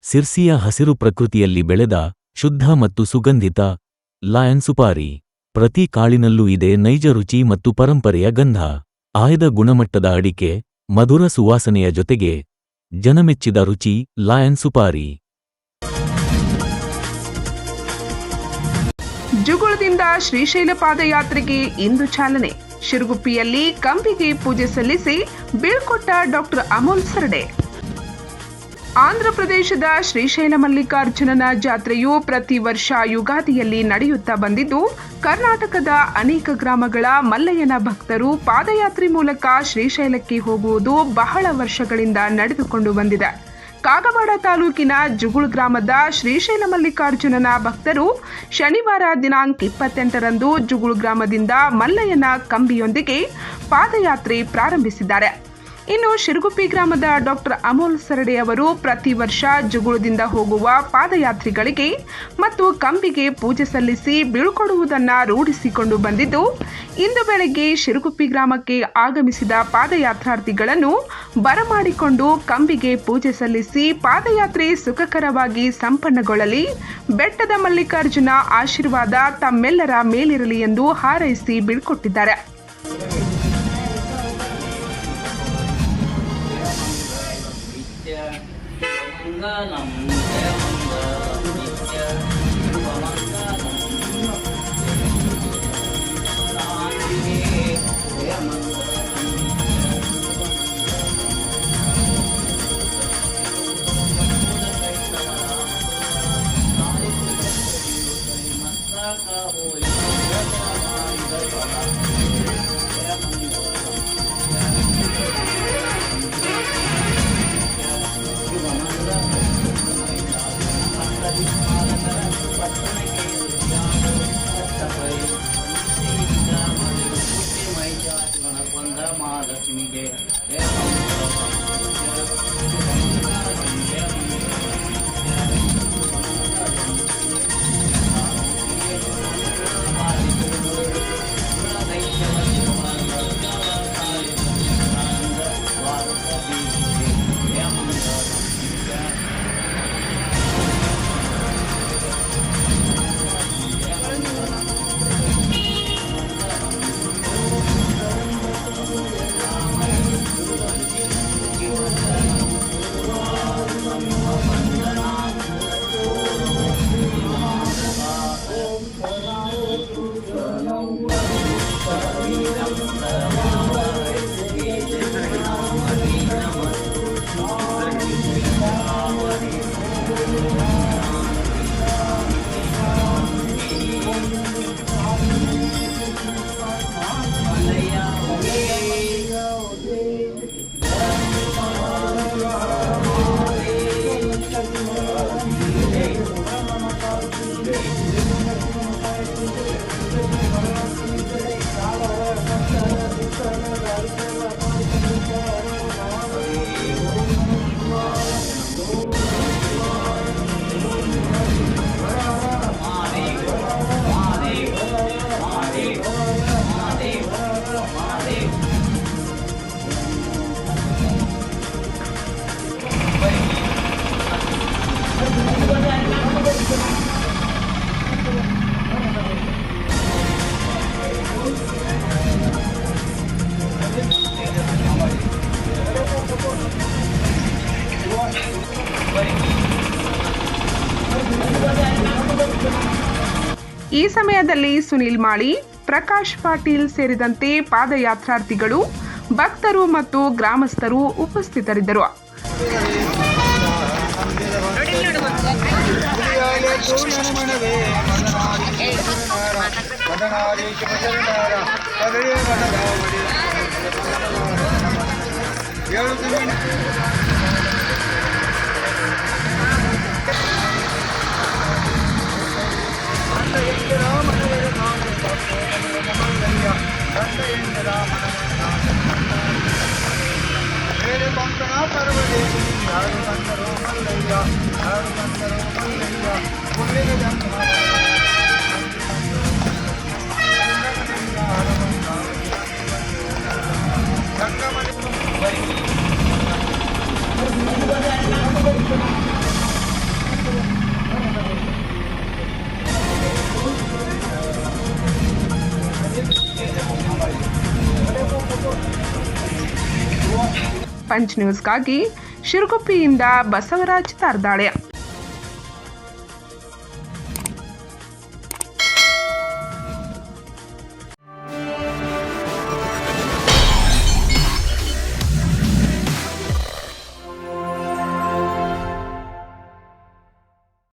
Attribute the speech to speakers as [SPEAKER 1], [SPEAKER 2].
[SPEAKER 1] ಸಿರ್ಸಿಯ ಹಸಿರು ಪ್ರಕೃತಿಯಲ್ಲಿ ಬೆಳೆದ ಶುದ್ಧ ಮತ್ತು ಸುಗಂಧಿತ ಲಯನ್ ಸುಪಾರಿ. ಪ್ರತಿ ಕಾಳಿನಲ್ಲೂ ಇದೆ ನೈಜ ರುಚಿ ಮತ್ತು ಪರಂಪರೆಯ ಗಂಧ. ಆಯ್ದ ಗುಣಮಟ್ಟದ ಅಡಿಕೆ, ಮಧುರ ಸುವಾಸನೆಯ ಜೊತೆಗೆ ಜನಮೆಚ್ಚಿದ ರುಚಿ ಲಯನ್ ಸುಪಾರಿ.
[SPEAKER 2] ಜುಗುಳದಿಂದ ಶ್ರೀಶೈಲ ಪಾದಯಾತ್ರೆಗೆ ಇಂದು ಚಾಲನೆ. ಶಿರಗುಪ್ಪಿಯಲ್ಲಿ ಕಂಬಿಗೆ ಪೂಜೆ ಸಲ್ಲಿಸಿ ಬೀಳ್ಕೊಟ್ಟ ಡಾಕ್ಟರ್ ಅಮೋಲ್ ಸರ್ಡೆ. ಆಂಧ್ರಪ್ರದೇಶದ ಶ್ರೀಶೈಲ ಮಲ್ಲಿಕಾರ್ಜುನನ ಜಾತ್ರೆಯು ಪ್ರತಿ ವರ್ಷ ಯುಗಾದಿಯಲ್ಲಿ ನಡೆಯುತ್ತಾ ಬಂದಿದ್ದು, ಕರ್ನಾಟಕದ ಅನೇಕ ಗ್ರಾಮಗಳ ಮಲ್ಲಯ್ಯನ ಭಕ್ತರು ಪಾದಯಾತ್ರೆ ಮೂಲಕ ಶ್ರೀಶೈಲಕ್ಕೆ ಹೋಗುವುದು ಬಹಳ ವರ್ಷಗಳಿಂದ ನಡೆದುಕೊಂಡು ಬಂದಿದೆ. ಕಾಗವಾಡ ತಾಲೂಕಿನ ಜುಗುಳ್ ಗ್ರಾಮದ ಶ್ರೀಶೈಲ ಮಲ್ಲಿಕಾರ್ಜುನನ ಭಕ್ತರು ಶನಿವಾರ ದಿನಾಂಕ 28ರಂದು ಜುಗುಳ್ ಗ್ರಾಮದಿಂದ ಮಲ್ಲಯ್ಯನ ಕಂಬಿಯೊಂದಿಗೆ ಪಾದಯಾತ್ರೆ ಪ್ರಾರಂಭಿಸಿದ್ದಾರೆ. ಇನ್ನು ಶಿರಗುಪ್ಪಿ ಗ್ರಾಮದ ಡಾಕ್ಟರ್ ಅಮೋಲ್ ಸರ್ಡೆ ಅವರು ಪ್ರತಿ ವರ್ಷ ಜುಗುಳದಿಂದ ಹೋಗುವ ಪಾದಯಾತ್ರಿಗಳಿಗೆ ಮತ್ತು ಕಂಬಿಗೆ ಪೂಜೆ ಸಲ್ಲಿಸಿ ಬೀಳ್ಕೊಡುವುದನ್ನು ರೂಢಿಸಿಕೊಂಡು ಬಂದಿದ್ದು, ಇಂದು ಬೆಳಗ್ಗೆ ಶಿರಗುಪ್ಪಿ ಗ್ರಾಮಕ್ಕೆ ಆಗಮಿಸಿದ ಪಾದಯಾತ್ರಾರ್ಥಿಗಳನ್ನು ಬರಮಾಡಿಕೊಂಡು ಕಂಬಿಗೆ ಪೂಜೆ ಸಲ್ಲಿಸಿ ಪಾದಯಾತ್ರೆ ಸುಖಕರವಾಗಿ ಸಂಪನ್ನಗೊಳ್ಳಲಿ, ಬೆಟ್ಟದ ಮಲ್ಲಿಕಾರ್ಜುನ ಆಶೀರ್ವಾದ ತಮ್ಮೆಲ್ಲರ ಮೇಲಿರಲಿ ಎಂದು ಹಾರೈಸಿ ಬೀಳ್ಕೊಟ್ಟಿದ್ದಾರೆ. ಈ ಸಮಯದಲ್ಲಿ ಸುನಿಲ್ ಮಾಳಿ, ಪ್ರಕಾಶ್ ಪಾಟೀಲ್ ಸೇರಿದಂತೆ ಪಾದಯಾತ್ರಾರ್ಥಿಗಳು, ಭಕ್ತರು ಮತ್ತು ಗ್ರಾಮಸ್ಥರು ಉಪಸ್ಥಿತರಿದ್ದರು. ಪಂಚ್ ನ್ಯೂಸ್ಗಾಗಿ ಶಿರಗುಪ್ಪಿಯಿಂದ ಬಸವರಾಜ್ ತಾರ್ದಾಳೆ.